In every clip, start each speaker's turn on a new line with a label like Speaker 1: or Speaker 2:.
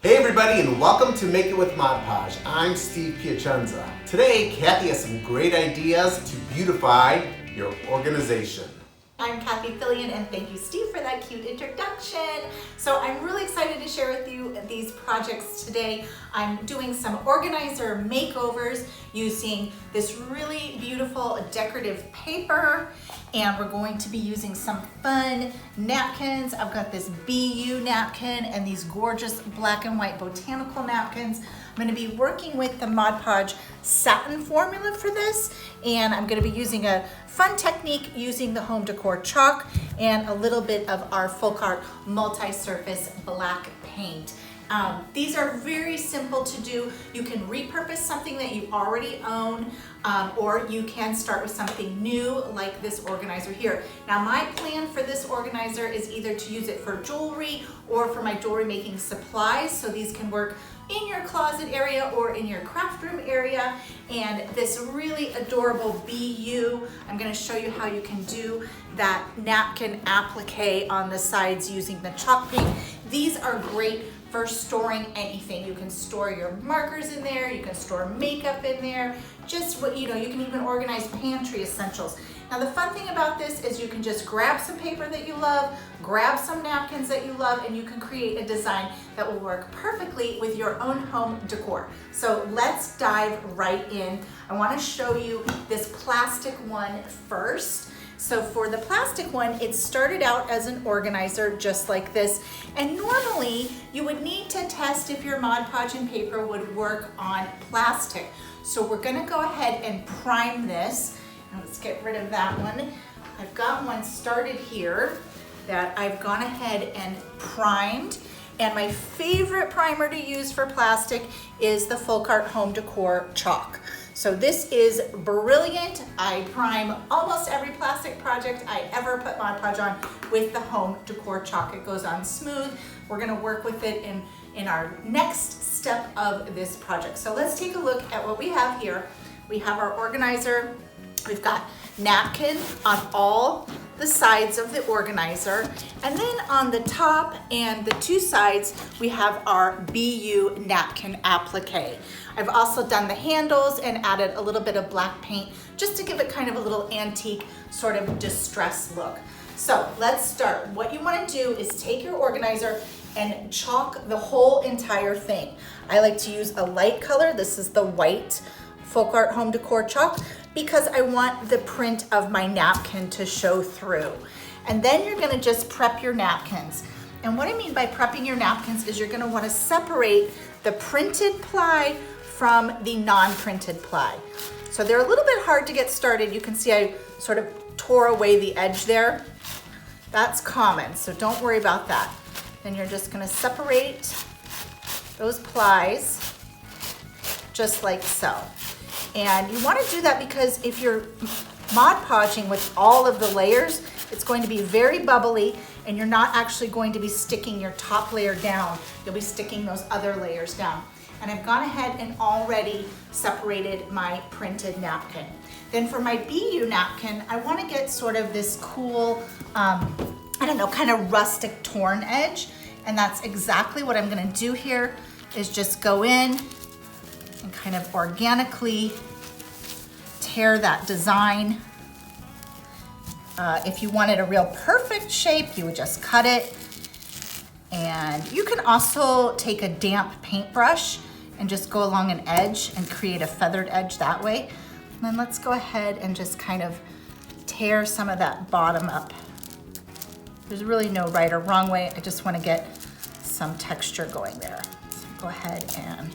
Speaker 1: Hey everybody, and welcome to Make It with Mod Podge. I'm Steve Piacenza. Today, Cathie has some great ideas to beautify your organization.
Speaker 2: I'm Cathie Filian, and thank you, Steve, for that cute introduction. So I'm really excited to share with you these projects today. I'm doing some organizer makeovers using this really beautiful decorative paper, and we're going to be using some fun napkins. I've got this BU napkin and these gorgeous black and white botanical napkins. I'm going to be working with the Mod Podge satin formula for this, and I'm going to be using a fun technique using the home decor chalk and a little bit of our folk art multi-surface black paint. These are very simple to do. You can repurpose something that you already own, or you can start with something new like this organizer here. Now my plan for this organizer is either to use it for jewelry or for my jewelry making supplies, so these can work in your closet area or in your craft room area. And this really adorable BU, I'm going to show you how you can do that napkin applique on the sides using the chalk paint. These are great for storing anything. You can store your markers in there, you can store makeup in there, just what you can even organize pantry essentials. Now the fun thing about this is you can just grab some paper that you love, grab some napkins that you love, and you can create a design that will work perfectly with your own home decor. So let's dive right in. I want to show you this plastic one first. So for the plastic one, it started out as an organizer just like this. And normally you would need to test if your Mod Podge and paper would work on plastic. So we're gonna go ahead and prime this. And let's get rid of that one. I've got one started here that I've gone ahead and primed. And my favorite primer to use for plastic is the Folk Art Home Decor Chalk. So this is brilliant. I prime almost every plastic project I ever put Mod Podge on with the Home Decor Chalk. It goes on smooth. We're gonna work with it in our next step of this project. So let's take a look at what we have here. We have our organizer. We've got napkin on all the sides of the organizer, and then on the top and the two sides we have our BU napkin applique. I've also done the handles and added a little bit of black paint just to give it kind of a little antique sort of distressed look. So let's start. What you want to do is take your organizer and chalk the whole entire thing. I like to use a light color. This is the white Folk Art Home Decor Chalk, because I want the print of my napkin to show through. And then you're gonna just prep your napkins. And what I mean by prepping your napkins is you're gonna wanna separate the printed ply from the non-printed ply. So they're a little bit hard to get started. You can see I sort of tore away the edge there. That's common, so don't worry about that. Then you're just gonna separate those plies just like so. And you want to do that because if you're Mod Podging with all of the layers, it's going to be very bubbly and you're not actually going to be sticking your top layer down. You'll be sticking those other layers down. And I've gone ahead and already separated my printed napkin. Then for my BU napkin, I want to get sort of this cool, kind of rustic torn edge. And that's exactly what I'm going to do here, is just go in and kind of organically tear that design. If you wanted a real perfect shape, you would just cut it. And you can also take a damp paintbrush and just go along an edge and create a feathered edge that way. And then let's go ahead and just kind of tear some of that bottom up. There's really no right or wrong way. I just want to get some texture going there. So go ahead and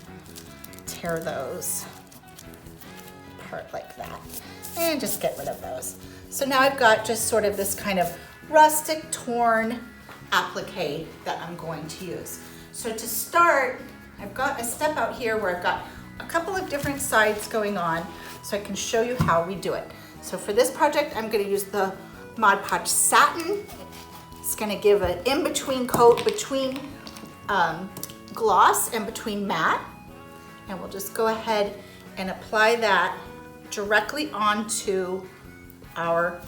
Speaker 2: tear those apart like that and just get rid of those. So now I've got just sort of this kind of rustic torn applique that I'm going to use. So to start, I've got a step out here where I've got a couple of different sides going on so I can show you how we do it. So for this project, I'm going to use the Mod Podge satin. It's going to give an in-between coat between gloss and between matte. And we'll just go ahead and apply that directly onto our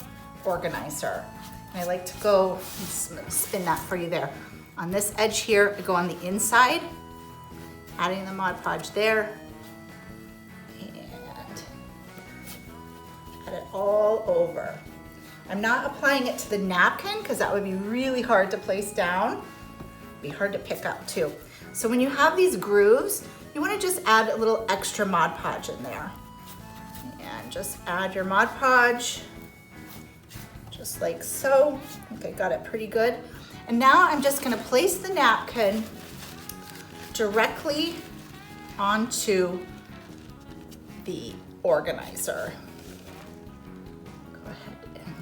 Speaker 2: organizer. And I like to go and spin that for you there. On this edge here, I go on the inside adding the Mod Podge there, and add it all over. I'm not applying it to the napkin because that would be really hard to place down. Be hard to pick up too. So when you have these grooves, you want to just add a little extra Mod Podge in there. And just add your Mod Podge, just like so. I think I got it pretty good. And now I'm just going to place the napkin directly onto the organizer. Go ahead and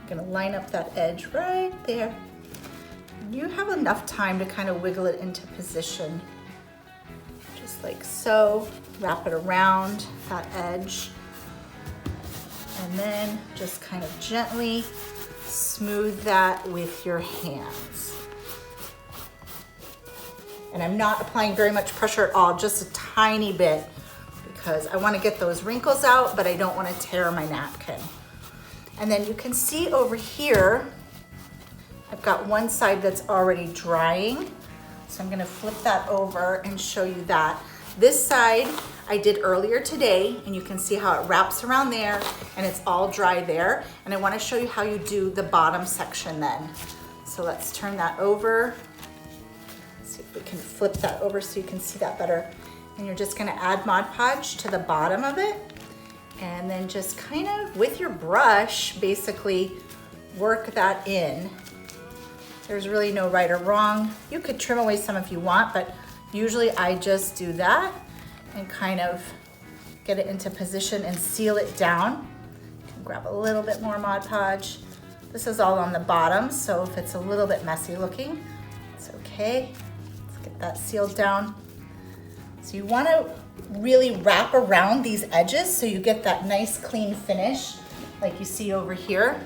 Speaker 2: I'm going to line up that edge right there. You have enough time to kind of wiggle it into position, just like so. Wrap it around that edge, and then just kind of gently smooth that with your hands. And I'm not applying very much pressure at all, just a tiny bit, because I want to get those wrinkles out, but I don't want to tear my napkin. And then you can see over here, I've got one side that's already drying. So I'm gonna flip that over and show you that. This side I did earlier today, and you can see how it wraps around there and it's all dry there. And I wanna show you how you do the bottom section then. So let's turn that over. See if we can flip that over so you can see that better. And you're just gonna add Mod Podge to the bottom of it. And then just kind of with your brush, basically work that in. There's really no right or wrong. You could trim away some if you want, but usually I just do that and kind of get it into position and seal it down. You can grab a little bit more Mod Podge. This is all on the bottom, so if it's a little bit messy looking, it's okay. Let's get that sealed down. So you want to really wrap around these edges so you get that nice clean finish like you see over here.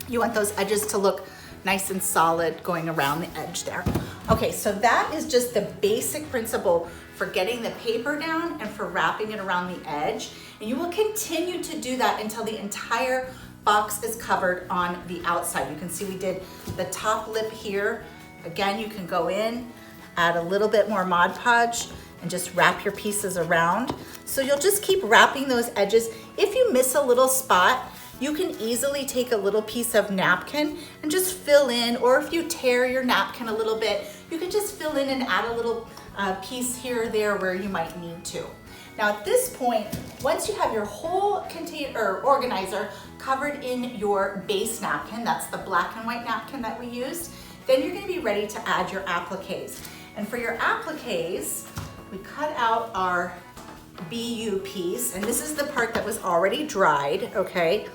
Speaker 2: You want those edges to look nice and solid going around the edge there. Okay, so that is just the basic principle for getting the paper down and for wrapping it around the edge. And you will continue to do that until the entire box is covered on the outside. You can see we did the top lip here. Again, you can go in, add a little bit more Mod Podge, and just wrap your pieces around. So you'll just keep wrapping those edges. If you miss a little spot, you can easily take a little piece of napkin and just fill in, or if you tear your napkin a little bit, you can just fill in and add a little piece here or there where you might need to. Now at this point, once you have your whole container or organizer covered in your base napkin, that's the black and white napkin that we used, then you're gonna be ready to add your appliques. And for your appliques, we cut out our BU piece, and this is the part that was already dried, okay?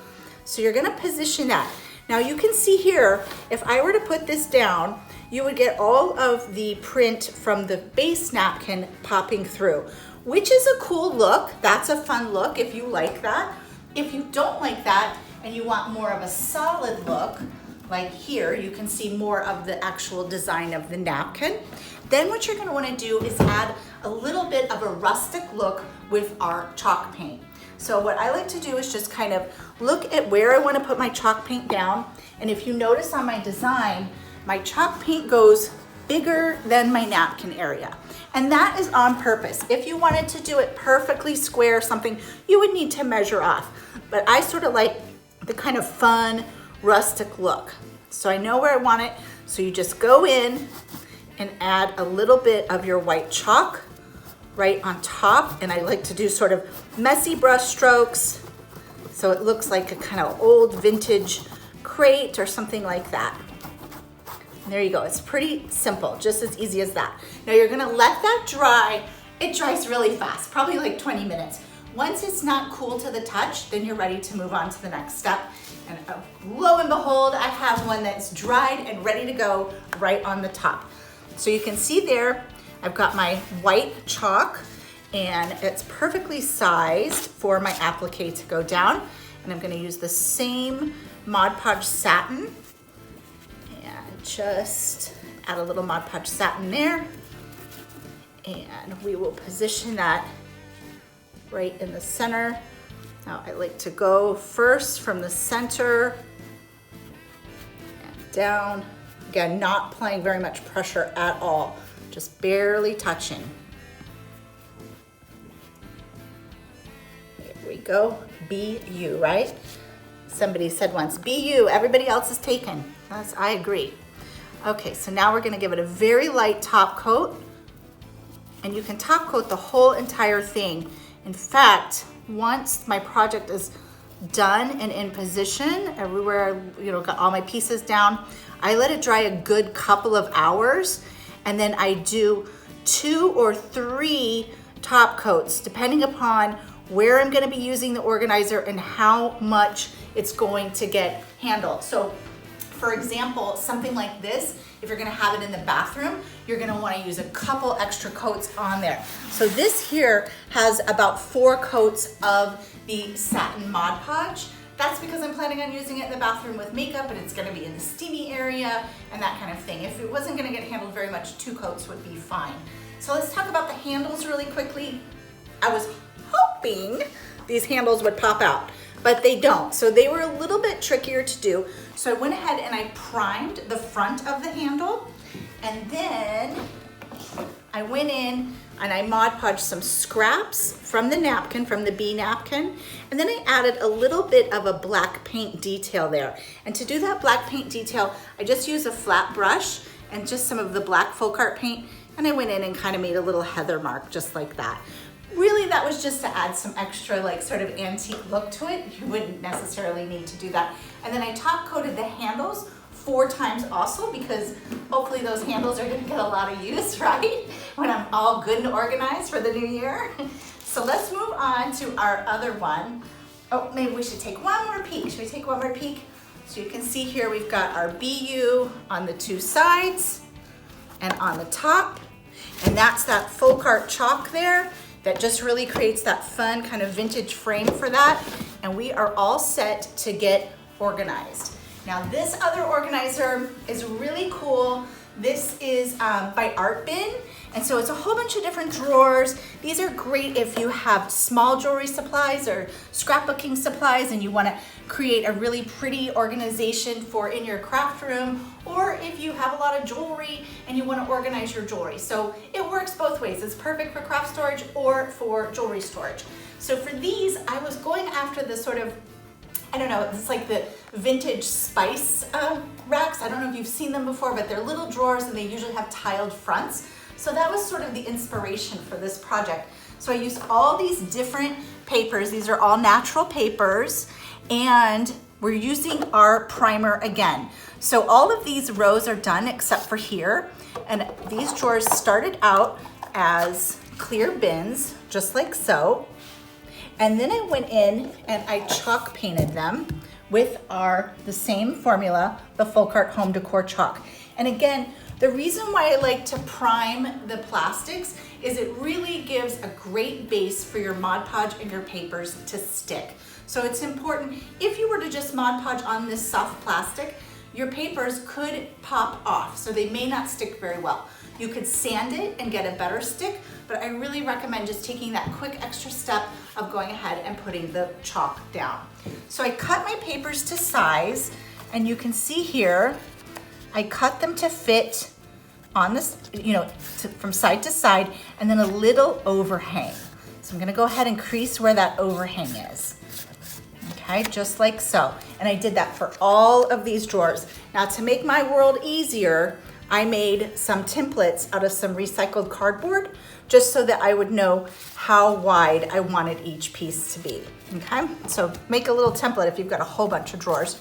Speaker 2: So you're gonna position that. Now you can see here, if I were to put this down, you would get all of the print from the base napkin popping through, which is a cool look. That's a fun look if you like that. If you don't like that and you want more of a solid look, like here, you can see more of the actual design of the napkin. Then what you're gonna wanna do is add a little bit of a rustic look with our chalk paint. So what I like to do is just kind of look at where I want to put my chalk paint down. And if you notice on my design, my chalk paint goes bigger than my napkin area. And that is on purpose. If you wanted to do it perfectly square or something, you would need to measure off. But I sort of like the kind of fun, rustic look. So I know where I want it. So you just go in and add a little bit of your white chalk right on top, and I like to do sort of messy brush strokes so it looks like a kind of old vintage crate or something like that. And there you go, it's pretty simple, just as easy as that. Now you're gonna let that dry. It dries really fast, probably like 20 minutes. Once it's not cool to the touch, then you're ready to move on to the next step. And lo and behold, I have one that's dried and ready to go right on the top. So you can see there, I've got my white chalk and it's perfectly sized for my applique to go down. And I'm gonna use the same Mod Podge satin and just add a little Mod Podge satin there. And we will position that right in the center. Now I like to go first from the center and down. Again, not applying very much pressure at all. just barely touching. There we go, be you, right? Somebody said once, be you, everybody else is taken. I agree. Okay, so now we're gonna give it a very light top coat, and you can top coat the whole entire thing. In fact, once my project is done and in position, everywhere, got all my pieces down, I let it dry a good couple of hours, and then I do 2 or 3 top coats, depending upon where I'm gonna be using the organizer and how much it's going to get handled. So, for example, something like this, if you're gonna have it in the bathroom, you're gonna wanna use a couple extra coats on there. So this here has about 4 coats of the satin Mod Podge. That's because I'm planning on using it in the bathroom with makeup, and it's gonna be in the steamy area and that kind of thing. If it wasn't gonna get handled very much, 2 coats would be fine. So let's talk about the handles really quickly. I was hoping these handles would pop out, but they don't. So they were a little bit trickier to do. So I went ahead and I primed the front of the handle, and then I went in and I Mod Podged some scraps from the napkin, from the bee napkin, and then I added a little bit of a black paint detail there. And to do that black paint detail, I just used a flat brush and just some of the black folk art paint, and I went in and kind of made a little heather mark just like that. Really, that was just to add some extra sort of antique look to it. You wouldn't necessarily need to do that. And then I top coated the handles 4 times also, because hopefully those handles are gonna get a lot of use, right? When I'm all good and organized for the new year. So let's move on to our other one. Oh, maybe we should take one more peek. Should we take one more peek? So you can see here we've got our BU on the 2 sides and on the top. And that's that folk art chalk there that just really creates that fun kind of vintage frame for that. And we are all set to get organized. Now this other organizer is really cool. This is by Art Bin. And so it's a whole bunch of different drawers. These are great if you have small jewelry supplies or scrapbooking supplies and you want to create a really pretty organization for in your craft room, or if you have a lot of jewelry and you want to organize your jewelry. So it works both ways. It's perfect for craft storage or for jewelry storage. So for these, I was going after the sort of, I don't know, it's like the vintage spice racks. I don't know if you've seen them before, but they're little drawers and they usually have tiled fronts. So that was sort of the inspiration for this project. So I used all these different papers. These are all natural papers, and we're using our primer again. So all of these rows are done except for here. And these drawers started out as clear bins, just like so. And then I went in and I chalk painted them with the same formula, the folk art home decor chalk. And again, the reason why I like to prime the plastics is it really gives a great base for your Mod Podge and your papers to stick. So it's important, if you were to just Mod Podge on this soft plastic, your papers could pop off, so they may not stick very well. You could sand it and get a better stick, but I really recommend just taking that quick extra step of going ahead and putting the chalk down. So I cut my papers to size, and you can see here, I cut them to fit on this, from side to side, and then a little overhang. So I'm gonna go ahead and crease where that overhang is. Okay, just like so. And I did that for all of these drawers. Now to make my world easier, I made some templates out of some recycled cardboard, just so that I would know how wide I wanted each piece to be, okay? So make a little template if you've got a whole bunch of drawers.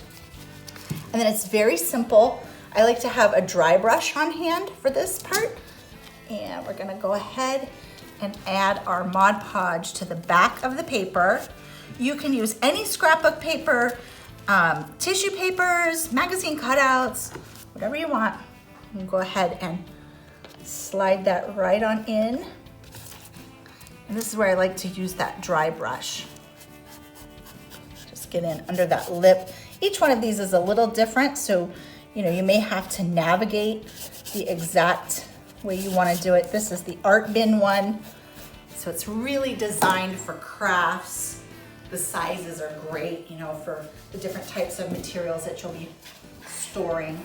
Speaker 2: And then it's very simple. I like to have a dry brush on hand for this part. And we're gonna go ahead and add our Mod Podge to the back of the paper. You can use any scrapbook paper, tissue papers, magazine cutouts, whatever you want. You can go ahead and slide that right on in. And this is where I like to use that dry brush. Just get in under that lip. Each one of these is a little different, so you may have to navigate the exact way you want to do it. This is the Art Bin one, so it's really designed for crafts. The sizes are great, for the different types of materials that you'll be storing.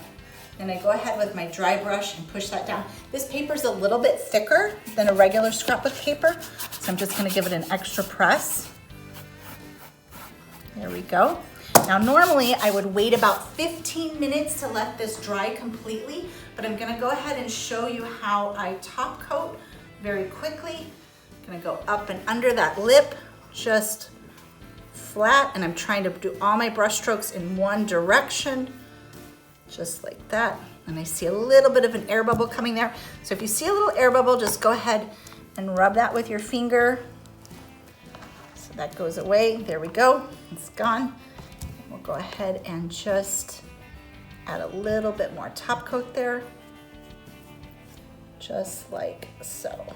Speaker 2: and I go ahead with my dry brush and push that down. This paper's a little bit thicker than a regular scrapbook paper, so I'm just gonna give it an extra press. There we go. Now normally I would wait about 15 minutes to let this dry completely, but I'm gonna go ahead and show you how I top coat very quickly. I'm gonna go up and under that lip, just flat, and I'm trying to do all my brush strokes in one direction, just like that. And I see a little bit of an air bubble coming there. So if you see a little air bubble, just go ahead and rub that with your finger. So that goes away. There we go, it's gone. We'll go ahead and just add a little bit more top coat there, just like so.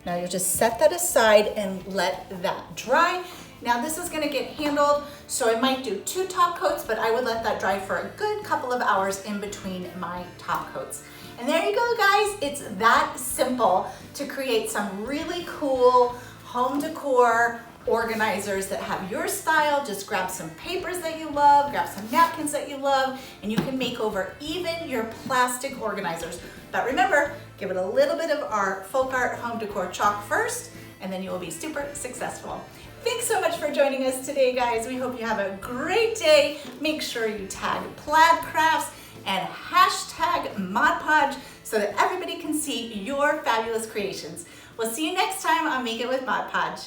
Speaker 2: Now you'll just set that aside and let that dry. Now this is gonna get handled, so I might do 2 top coats, but I would let that dry for a good couple of hours in between my top coats. And there you go, guys. It's that simple to create some really cool home decor organizers that have your style. Just grab some papers that you love, grab some napkins that you love, and you can make over even your plastic organizers. But remember, give it a little bit of our folk art home decor chalk first, and then you will be super successful. Thanks so much for joining us today, guys. We hope you have a great day. Make sure you tag Plaid Crafts and hashtag Mod Podge so that everybody can see your fabulous creations. We'll see you next time on Make It with Mod Podge.